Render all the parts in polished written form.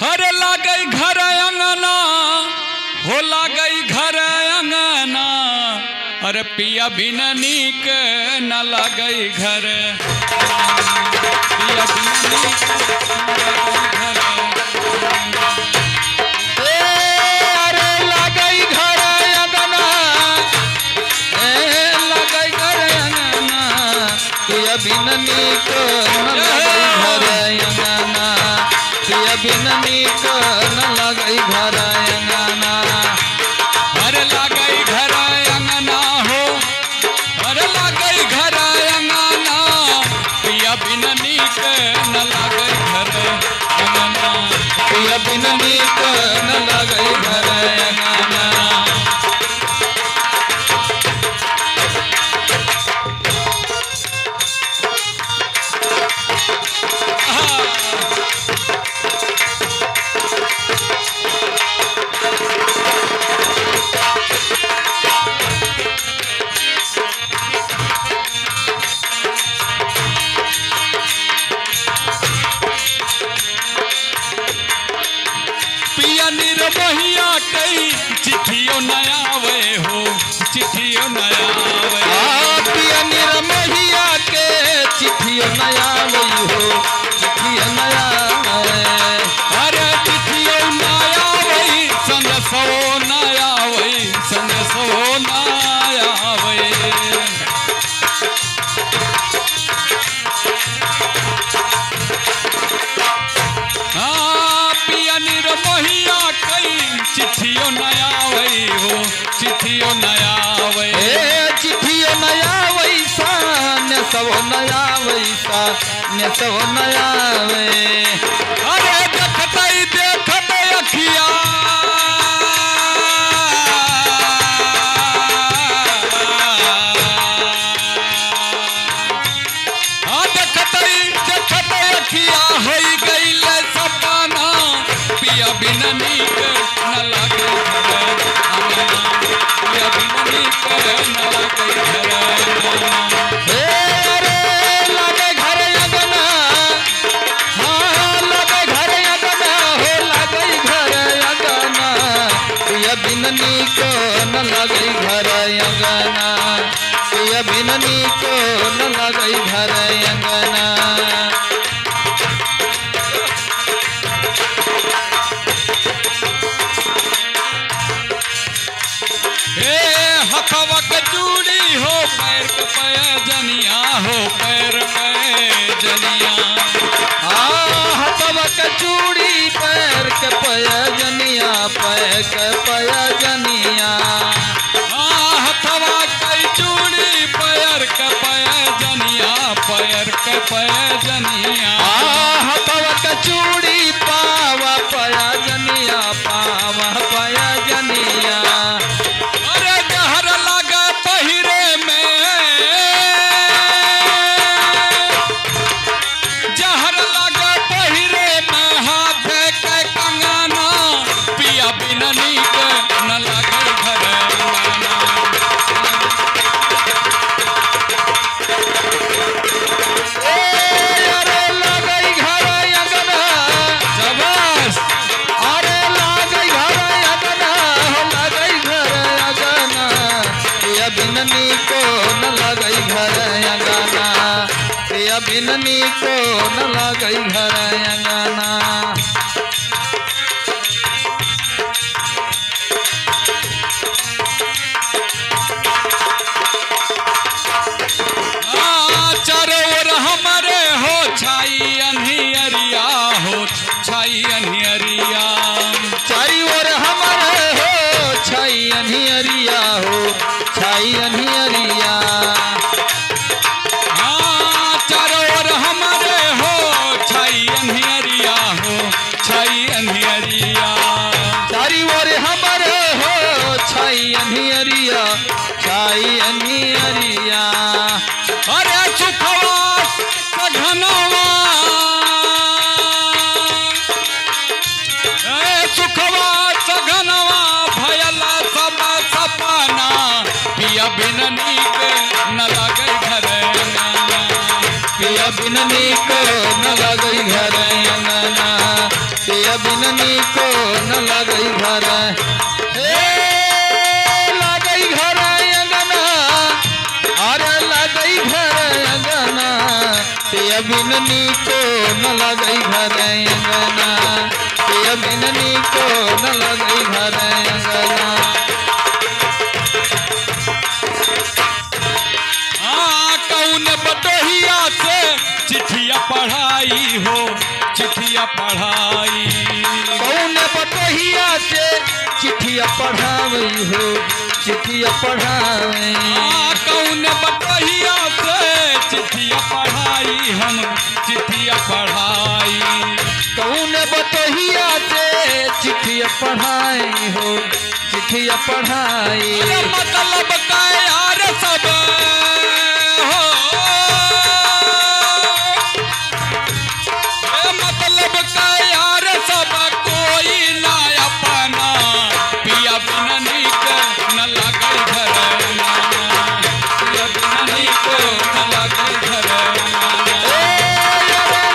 हरे लागई घर अंगना हो लागई घर अंगना अरे पिया बिन नीक न लागई घर पिया बिन नीक घर अरे लागई घर अंगना लागई घर अंगना पिया बिन नीक न लागई घर अंगना पिया बिन नीक न लागई घर अंगना अरे लागई घर अंगना हो अरे लागई घर अंगना पिया बिन नीक न लागई घर अंगना पिया बिन नीक न लागई घर अंगना पिया निर्मोहिया कई चिट्ठियों न आवे हो चिट्ठियों न आवे पिया निर्मोहिया के चिट्ठियों न आवे हो चिट्ठियों न आवे अरे चिट्ठियों न आवे संदेशो न आवे संदेशो न आवे पिया निर्मोहिया कई चिट्ठियों न आवे हो चिट्ठियों न आवे चिट्ठियों न आवे ने सब न आवे ने सब न आवे अरे देखते अखिया देखते अखिया होई गईल सपना पिया बिन नीक न लागे घर अंगना पिया बिन नीक न लागे घर अंगना अरे लागे घर अंगना हाँ लागे घर अंगना हो लागे घर अंगना पिया बिन नीक न लागे घर अंगना पिया बिन नीक न लागे घर अंगना हथवा के चूड़ी हो पैर के पैजनिया हो पैर पैजनिया हथवा के चूड़ी पैर के पैजनिया पैर के पैजनिया हथवा के चूड़ी पैर के पैजनिया पैर के पैजनिया हथवा के चूड़ी पावा पैजनिया पावा पैजनिया अरे गहर लगा पहिरे में जहर लगा पहिरे में हाथ के कंगना पिया बिन नीक न लगे घर अंगना अरे लागई घर अंगना शाबाश अरे लागई घर अंगना हो लागई घर अंगना पिया बिन नीको न लागई घर अंगना पिया बिन नीको न लागई घर अंगना चारों ओर हमारे हो छाई अन्हियरिया हो छाई अन्हियरिया चारी ओर हमारे हो छाई अन्हियरिया हो छाई अन्हियरिया चारों ओर हमारे हो छाई अन्हियरिया हो पिया बिन नीक न लगई घर अंगना पिया बिन नीक न लगई घर हे लगई घर अंगना अरे लगई घर अंगना पिया बिन नीक न लगई घर अंगना पिया बिन नीक न लगई घर अंगना कौन बटोहिया से चिट्ठिया पढ़ाई हो चिट्ठिया पढ़ाई कौन बटोहिया से चिट्ठिया पढ़ावई हो चिट्ठिया पढ़ावई कौन बटोहिया से चिट्ठिया पढ़ाई हम चिट्ठिया पढ़ाई कौन बटोहिया से चिट्ठिया पढ़ाई हो चिट्ठिया पढ़ाई अरे मतलब का यार सब मतलब का यार सब कोई ना अपना पिया बिन नीक न लगई घर पिया बिन नीक न लगई घर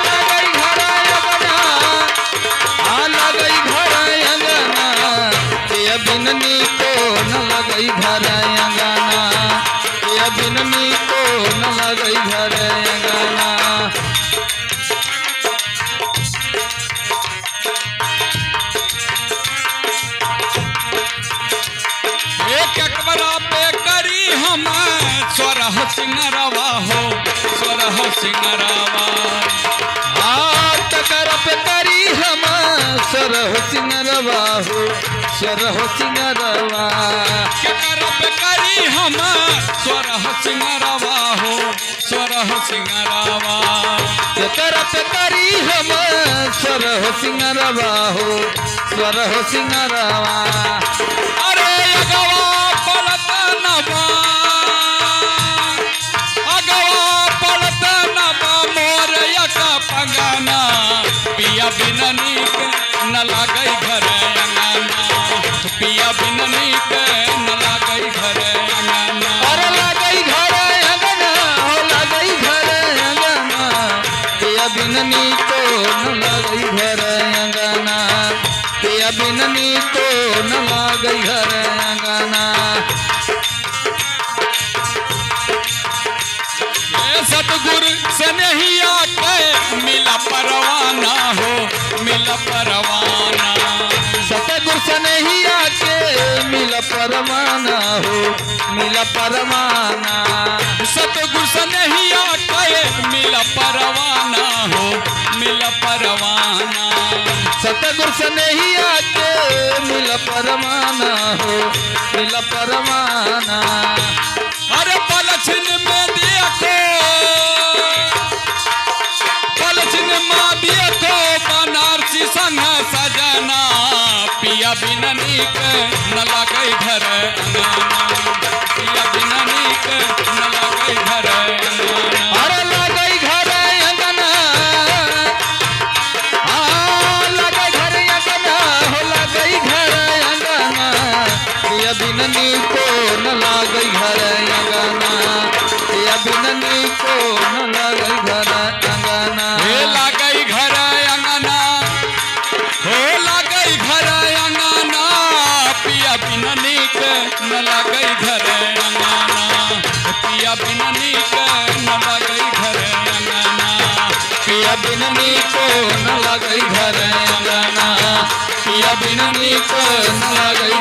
लगई घर अंगना आ लगई घर अंगना पिया बिन नीक न लगई घर अंगना पिया बिन नीक न लगई घर अंगना एक अकबरा पे करी हम स्वरह सिंगरवा हो स्वरह सिंगरवा हाथ करप करी हम सरह सिंगरवा हो सरह सिंगरवा केकर पे करी हम स्वरह सिंगरवा हो स्वरह सिंगरवा करप करी हम सरह सिंगरवा हो सरह सिंगरवा अरे अगवा पलट नबा अगवा पलट नबा मोर यक पंगना पिया बिन नीक न लगई घर अंगना पिया बिन नीक न लगई घर अंगना अरे लगई घर अंगना हो लगई घर अंगना पिया बिन नीको न लगई घर अंगना पिया बिन नीको न लगई घर अंगना सतगुरु से नहीं आके मिला परवाना हो मिला परवाना सतगुर से नहीं आके मिल परमाना हो मिल परमाना सतगुरु से नहीं आके मिला परवाना हो मिला परवाना सतगुर से नहीं आके मिल परमाना हो मिल परमाना अरे पलछिन में देखो पलछिन में देखो बनारसी संग सजना पिया बिन नीक न लगई घर अंगना पिया बिन नीक न लगई घर अंगना अरे लगई घर अंगना आ लगई घर अंगना हो लगई घर अंगना पिया बिन नीको न लगई घर अंगना पिया बिन नीको न लगई घर अंगना हे लगई घर अंगना हो लगई घर अंगना पिया बिन नीक न लगई घर अंगना पिया बिन नीक न लगई घर अंगना पिया बिन नीको न लगई घर अंगना पिया बिन नीको न लगई